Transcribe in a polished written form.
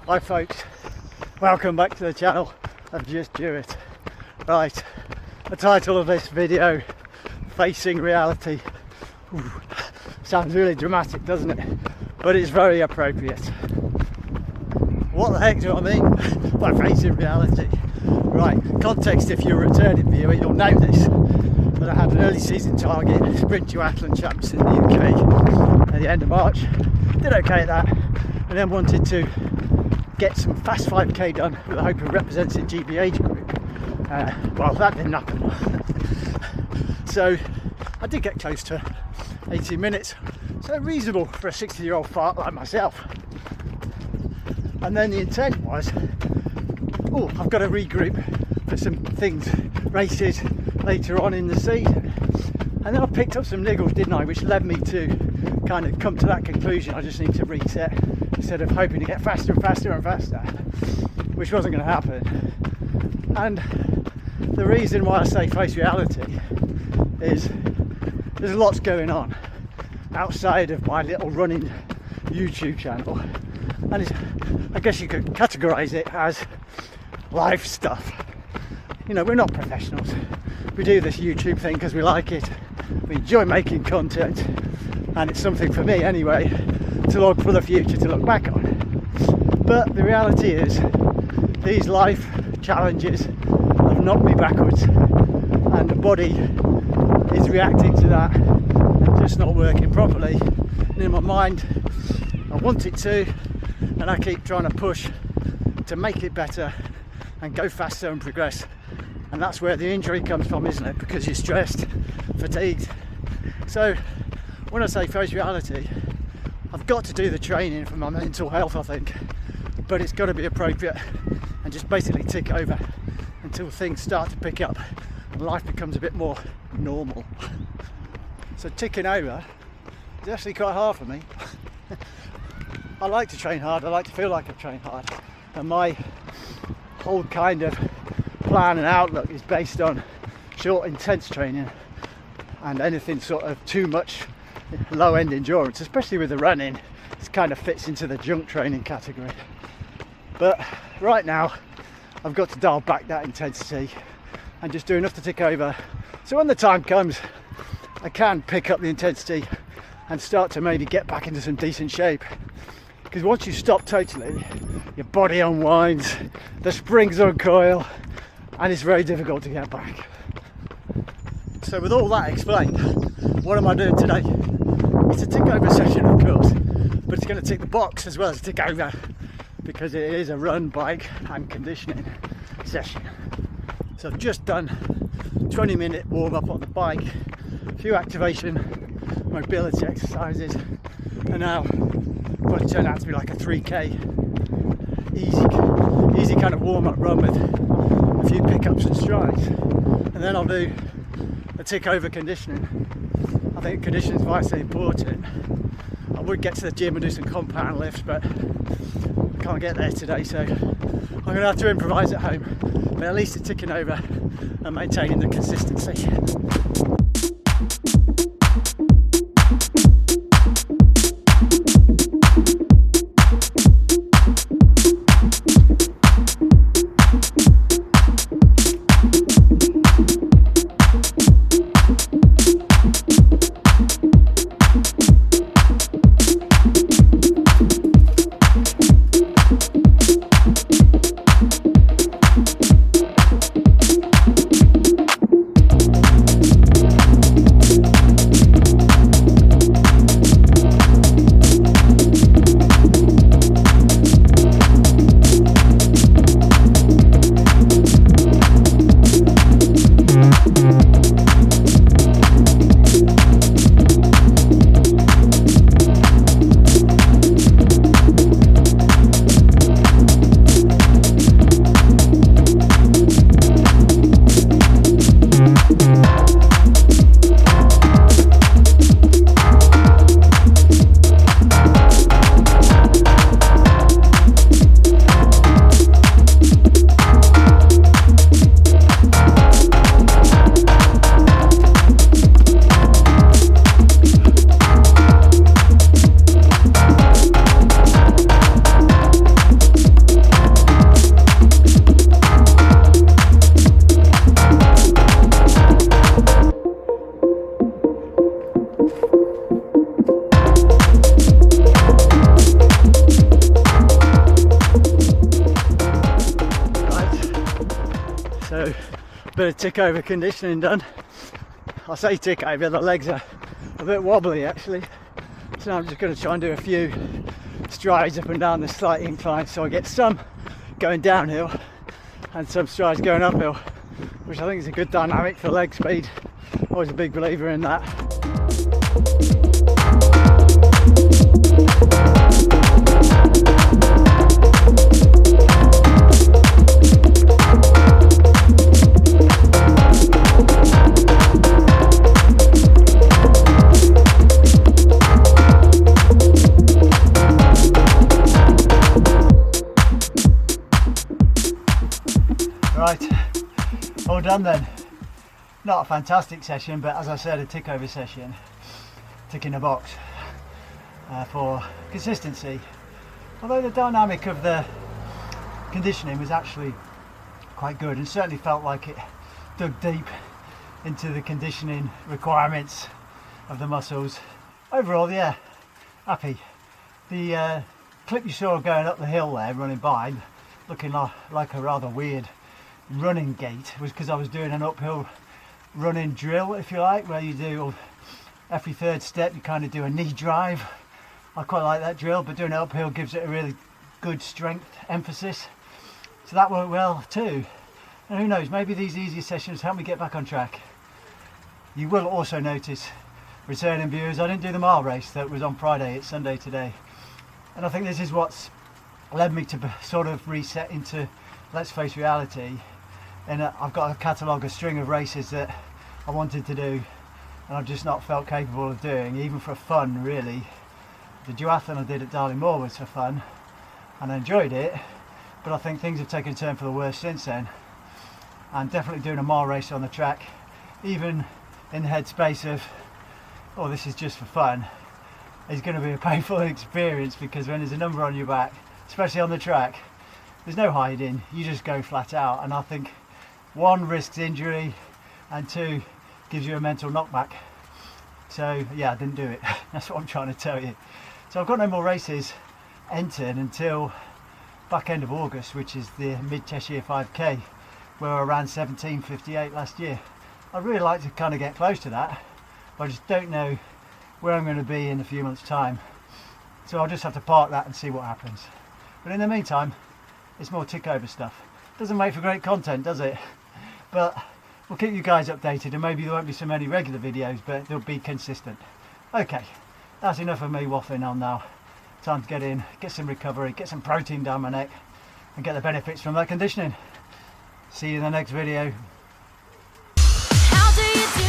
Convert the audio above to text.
Hi folks, welcome back to the channel of Just Do It. Right, the title of this video, Facing Reality. Ooh, sounds really dramatic, doesn't it? But it's very appropriate. What the heck do I mean by facing reality? Right, context, if you're a returning viewer, you'll know this, but I had an early season target, sprint duathlon champs in the UK at the end of March. Did okay at that, and then wanted to get some fast 5k done with the hope of representing GB age group. Well, that didn't happen. So I did get close to 18 minutes, so reasonable for a 60-year-old fart like myself. And then the intent was, oh, I've got to regroup for some things, races later on in the season. And then I picked up some niggles, didn't I, which led me to kind of come to that conclusion. I just need to reset instead of hoping to get faster and faster and faster, which wasn't going to happen. And the reason why I say face reality is there's lots going on outside of my little running YouTube channel, and I guess you could categorize it as life stuff. You know, we're not professionals. We do this YouTube thing because we like it. We enjoy making content, and it's something for me anyway to log for the future, to look back on. But the reality is these life challenges have knocked me backwards, and the body is reacting to that, just not working properly. And in my mind I want it to, and I keep trying to push to make it better and go faster and progress. And that's where the injury comes from, isn't it? Because you're stressed, fatigued. So when I say face reality, I've got to do the training for my mental health, I think, but it's got to be appropriate and just basically tick over until things start to pick up and life becomes a bit more normal. So ticking over is actually quite hard for me. I like to train hard, I like to feel like I train hard, and my whole kind of plan and outlook is based on short, intense training, and anything sort of too much low-end endurance, especially with the running, it kind of fits into the junk training category. But right now I've got to dial back that intensity and just do enough to tick over, so when the time comes I can pick up the intensity and start to maybe get back into some decent shape. Because once you stop totally, your body unwinds, the springs uncoil, and it's very difficult to get back. So with all that explained, what am I doing today? It's a tick over session, of course, but it's going to tick the box as well as tick over, because it is a run, bike and conditioning session. So I've just done 20-minute warm up on the bike, a few activation mobility exercises, and now what turned out to be like a 3k easy kind of warm up run with a few pickups and strides, and then I'll do a tick over conditioning. I think conditioning is vitally important. I would get to the gym and do some compound lifts, but I can't get there today, so I'm going to have to improvise at home, but at least it's ticking over and maintaining the consistency. bit of tick over conditioning done. I say tick over, the legs are a bit wobbly actually, so I'm just going to try and do a few strides up and down this slight incline, so I get some going downhill and some strides going uphill, which I think is a good dynamic for leg speed. Always a big believer in that. Right, all done then. Not a fantastic session, but as I said, a tick over session. Ticking a box for consistency. Although the dynamic of the conditioning was actually quite good and certainly felt like it dug deep into the conditioning requirements of the muscles. Overall, yeah, happy. The clip you saw going up the hill there, running by, looking like a rather weird running gait, was because I was doing an uphill running drill, if you like, where you do every third step you kind of do a knee drive. I quite like that drill, but doing it uphill gives it a really good strength emphasis, so that worked well too. And who knows, maybe these easier sessions help me get back on track. You will also notice, returning viewers, I didn't do the mile race that was on Friday, it's Sunday today, and I think this is what's led me to sort of reset into let's face reality. And I've got a catalogue, a string of races that I wanted to do and I've just not felt capable of doing, even for fun really. The duathlon I did at Darling Moor was for fun and I enjoyed it, but I think things have taken a turn for the worse since then. And definitely doing a mile race on the track, even in the headspace of, oh, this is just for fun, is going to be a painful experience, because when there's a number on your back, especially on the track, there's no hiding, you just go flat out. And I think one, risks injury, and two, gives you a mental knockback. So yeah, I didn't do it. That's what I'm trying to tell you. So I've got no more races entered until back end of August, which is the Mid Cheshire 5k, where I ran 17:58 last year. I'd really like to kind of get close to that, but I just don't know where I'm going to be in a few months' time. So I'll just have to park that and see what happens. But in the meantime, it's more tick over stuff. Doesn't make for great content, does it? But we'll keep you guys updated, and maybe there won't be so many regular videos, but they'll be consistent. Okay, that's enough of me waffling on now. Time to get in, get some recovery, get some protein down my neck, and get the benefits from that conditioning. See you in the next video. How do you do